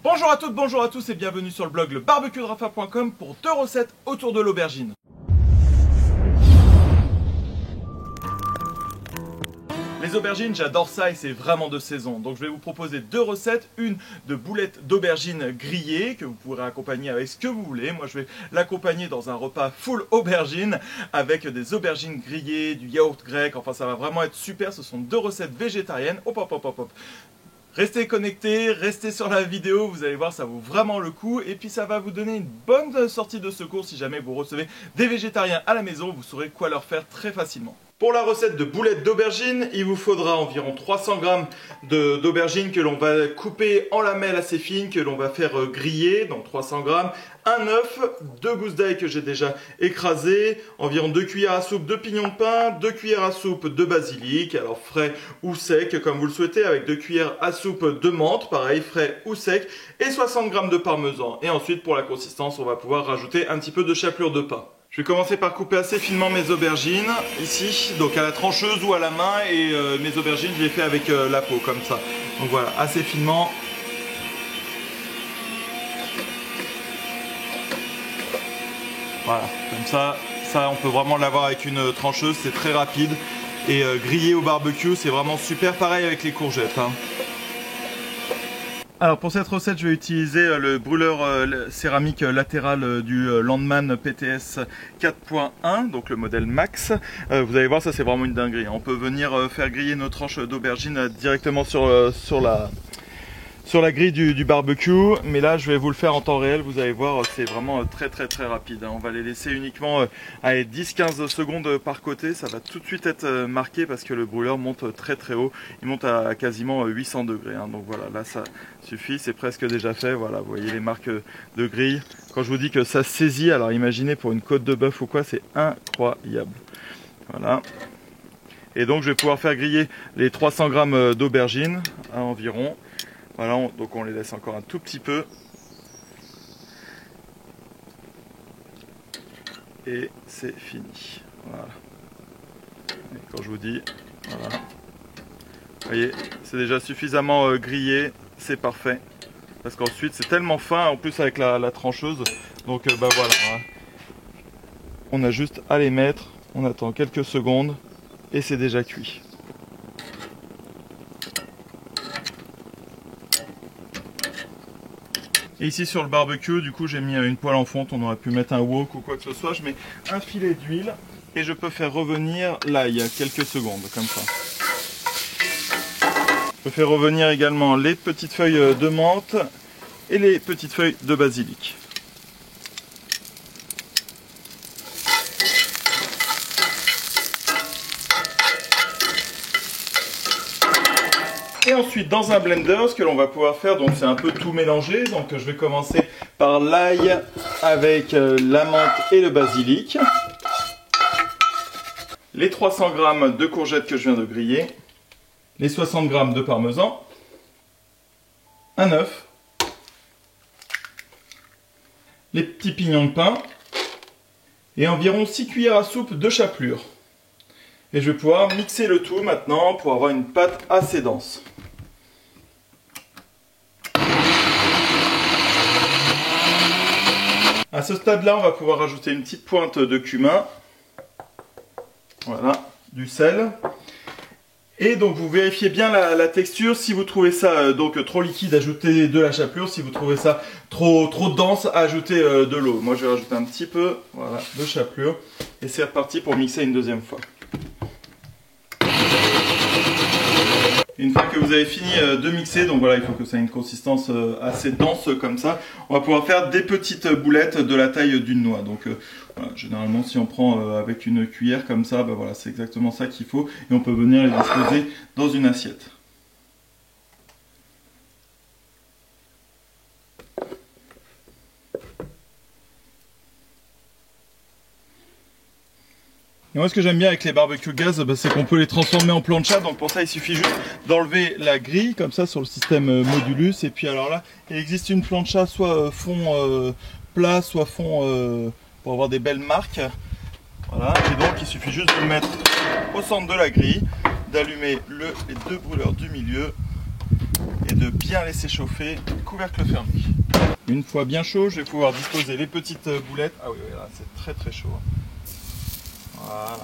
Bonjour à toutes, bonjour à tous et bienvenue sur le blog lebarbecuedrafa.com pour 2 recettes autour de l'aubergine. Les aubergines, j'adore ça et c'est vraiment de saison. Donc je vais vous proposer 2 recettes. Une de boulettes d'aubergines grillées que vous pourrez accompagner avec ce que vous voulez. Moi je vais l'accompagner dans un repas full aubergine avec des aubergines grillées, du yaourt grec. Enfin ça va vraiment être super. Ce sont 2 recettes végétariennes. Hop hop hop hop hop. Restez connectés, restez sur la vidéo, vous allez voir ça vaut vraiment le coup et puis ça va vous donner une bonne sortie de secours si jamais vous recevez des végétariens à la maison, vous saurez quoi leur faire très facilement. Pour la recette de boulettes d'aubergine, il vous faudra environ 300 g d'aubergine que l'on va couper en lamelles assez fines, que l'on va faire griller, donc 300 g, un œuf, 2 gousses d'ail que j'ai déjà écrasées, environ 2 cuillères à soupe de pignon de pain, 2 cuillères à soupe de basilic, alors frais ou sec comme vous le souhaitez, avec 2 cuillères à soupe de menthe, pareil frais ou sec, et 60 g de parmesan. Et ensuite pour la consistance, on va pouvoir rajouter un petit peu de chapelure de pain. Je vais commencer par couper assez finement mes aubergines, ici, donc à la trancheuse ou à la main, et mes aubergines je les fais avec la peau, comme ça. Donc voilà, assez finement. Voilà, comme ça on peut vraiment l'avoir avec une trancheuse, c'est très rapide. Et griller au barbecue, c'est vraiment super, pareil avec les courgettes. Hein. Alors pour cette recette, je vais utiliser le brûleur céramique latéral du Landmann PTS 4.1, donc le modèle Max. Vous allez voir, ça c'est vraiment une dinguerie. On peut venir faire griller nos tranches d'aubergine directement sur la grille du barbecue, mais là je vais vous le faire en temps réel, vous allez voir c'est vraiment très rapide. On va les laisser uniquement à 10-15 secondes par côté, ça va tout de suite être marqué parce que le brûleur monte très haut, il monte à quasiment 800 degrés. Donc voilà, là ça suffit, c'est presque déjà fait, voilà, vous voyez les marques de grille. Quand je vous dis que ça saisit, alors imaginez pour une côte de bœuf ou quoi, c'est incroyable. Voilà. Et donc je vais pouvoir faire griller les 300 g d'aubergines à environ. Voilà, donc on les laisse encore un tout petit peu. Et c'est fini. Voilà. Et quand je vous dis, voilà. Vous voyez, c'est déjà suffisamment grillé, c'est parfait. Parce qu'ensuite c'est tellement fin, en plus avec la trancheuse. Donc bah voilà. On a juste à les mettre, on attend quelques secondes et c'est déjà cuit. Et ici sur le barbecue, du coup j'ai mis une poêle en fonte, on aurait pu mettre un wok ou quoi que ce soit. Je mets un filet d'huile et je peux faire revenir l'ail quelques secondes, comme ça. Je peux faire revenir également les petites feuilles de menthe et les petites feuilles de basilic. Et ensuite dans un blender, ce que l'on va pouvoir faire, donc c'est un peu tout mélanger. Donc je vais commencer par l'ail avec la menthe et le basilic. Les 300 g de courgettes que je viens de griller. Les 60 g de parmesan. Un œuf. Les petits pignons de pain. Et environ 6 cuillères à soupe de chapelure. Et je vais pouvoir mixer le tout maintenant pour avoir une pâte assez dense. À ce stade-là, on va pouvoir rajouter une petite pointe de cumin. Voilà, du sel. Et donc vous vérifiez bien la texture. Si vous trouvez ça donc trop liquide, ajoutez de la chapelure. Si vous trouvez ça trop dense, ajoutez de l'eau. Moi je vais rajouter un petit peu, voilà, de chapelure. Et c'est reparti pour mixer une deuxième fois. Une fois que vous avez fini de mixer, donc voilà, il faut que ça ait une consistance assez dense comme ça, on va pouvoir faire des petites boulettes de la taille d'une noix. Donc voilà, généralement si on prend avec une cuillère comme ça, bah voilà, c'est exactement ça qu'il faut et on peut venir les disposer dans une assiette. Et moi ce que j'aime bien avec les barbecues gaz, c'est qu'on peut les transformer en plancha. Donc pour ça il suffit juste d'enlever la grille comme ça sur le système modulus. Et puis alors là il existe une plancha soit fond plat, soit fond pour avoir des belles marques. Voilà, et donc il suffit juste de le mettre au centre de la grille, d'allumer les deux brûleurs du milieu et de bien laisser chauffer, couvercle fermé. Une fois bien chaud, je vais pouvoir disposer les petites boulettes. Ah oui, là c'est très très chaud. Voilà.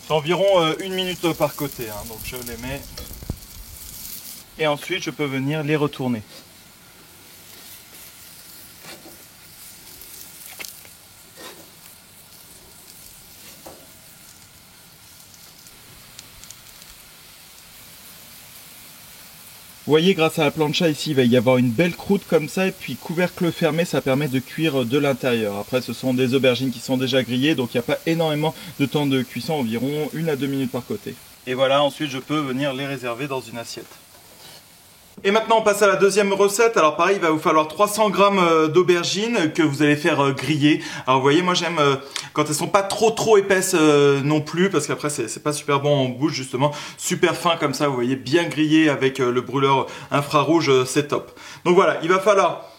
C'est environ 1 minute par côté, hein, donc je les mets. Et ensuite je peux venir les retourner. Vous voyez, grâce à la plancha ici, il va y avoir une belle croûte comme ça, et puis couvercle fermé, ça permet de cuire de l'intérieur. Après, ce sont des aubergines qui sont déjà grillées, donc il n'y a pas énormément de temps de cuisson, environ 1 à 2 minutes par côté. Et voilà, ensuite je peux venir les réserver dans une assiette. Et maintenant on passe à la deuxième recette. Alors pareil, il va vous falloir 300 g d'aubergines que vous allez faire griller. Alors vous voyez, moi j'aime quand elles sont pas trop épaisses non plus, parce qu'après c'est pas super bon en bouche justement. Super fin comme ça, vous voyez, bien grillé avec le brûleur infrarouge, c'est top. Donc voilà, il va falloir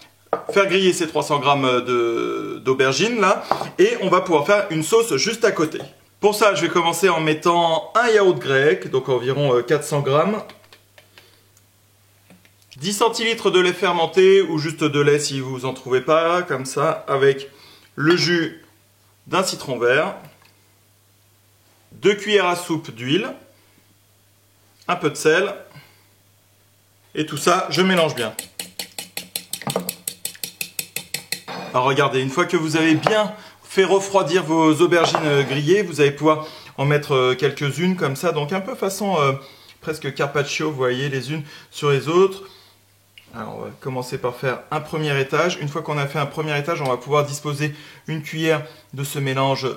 faire griller ces 300 g d'aubergines là, et on va pouvoir faire une sauce juste à côté. Pour ça, je vais commencer en mettant un yaourt grec, donc environ 400 g. 10 centilitres de lait fermenté ou juste de lait si vous en trouvez pas, comme ça, avec le jus d'un citron vert, 2 cuillères à soupe d'huile, un peu de sel, et tout ça, je mélange bien. Alors regardez, une fois que vous avez bien fait refroidir vos aubergines grillées, vous allez pouvoir en mettre quelques-unes comme ça, donc un peu façon presque carpaccio, vous voyez, les unes sur les autres. Alors on va commencer par faire un premier étage. Une fois qu'on a fait un premier étage, on va pouvoir disposer une cuillère de ce mélange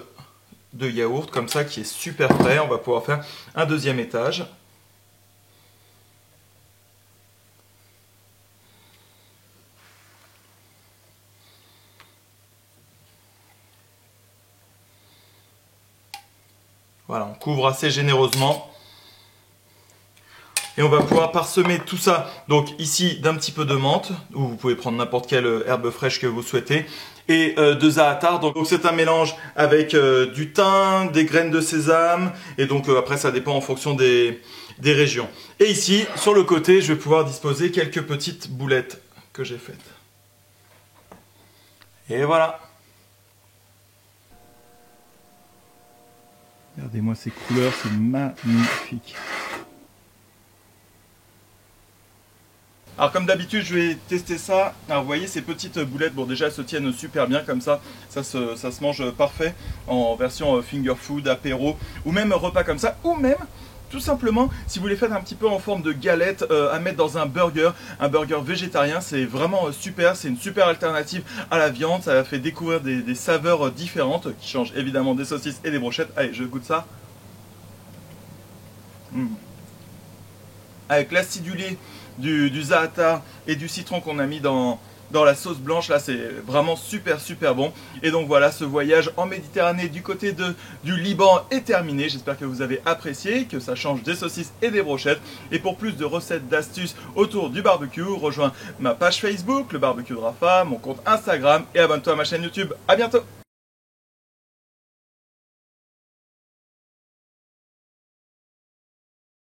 de yaourt, comme ça, qui est super frais. On va pouvoir faire un deuxième étage. Voilà, on couvre assez généreusement. Et on va pouvoir parsemer tout ça, donc ici d'un petit peu de menthe, ou vous pouvez prendre n'importe quelle herbe fraîche que vous souhaitez, et de za'atar. Donc c'est un mélange avec du thym, des graines de sésame, et donc après ça dépend en fonction des régions. Et ici, sur le côté, je vais pouvoir disposer quelques petites boulettes que j'ai faites. Et voilà. Regardez-moi ces couleurs, c'est magnifique. Alors comme d'habitude, je vais tester ça. Alors vous voyez ces petites boulettes, bon déjà elles se tiennent super bien comme ça se mange parfait en version finger food, apéro, ou même repas comme ça, ou même tout simplement si vous les faites un petit peu en forme de galette à mettre dans un burger végétarien, c'est vraiment super, c'est une super alternative à la viande, ça fait découvrir des saveurs différentes qui changent évidemment des saucisses et des brochettes. Allez, je goûte ça. Avec l'acidulé du za'atar et du citron qu'on a mis dans la sauce blanche, là c'est vraiment super bon. Et donc voilà, ce voyage en Méditerranée du côté du Liban est terminé. J'espère que vous avez apprécié, que ça change des saucisses et des brochettes. Et pour plus de recettes, d'astuces autour du barbecue, rejoins ma page Facebook, le barbecue de Rafa, mon compte Instagram, et abonne-toi à ma chaîne YouTube. À bientôt.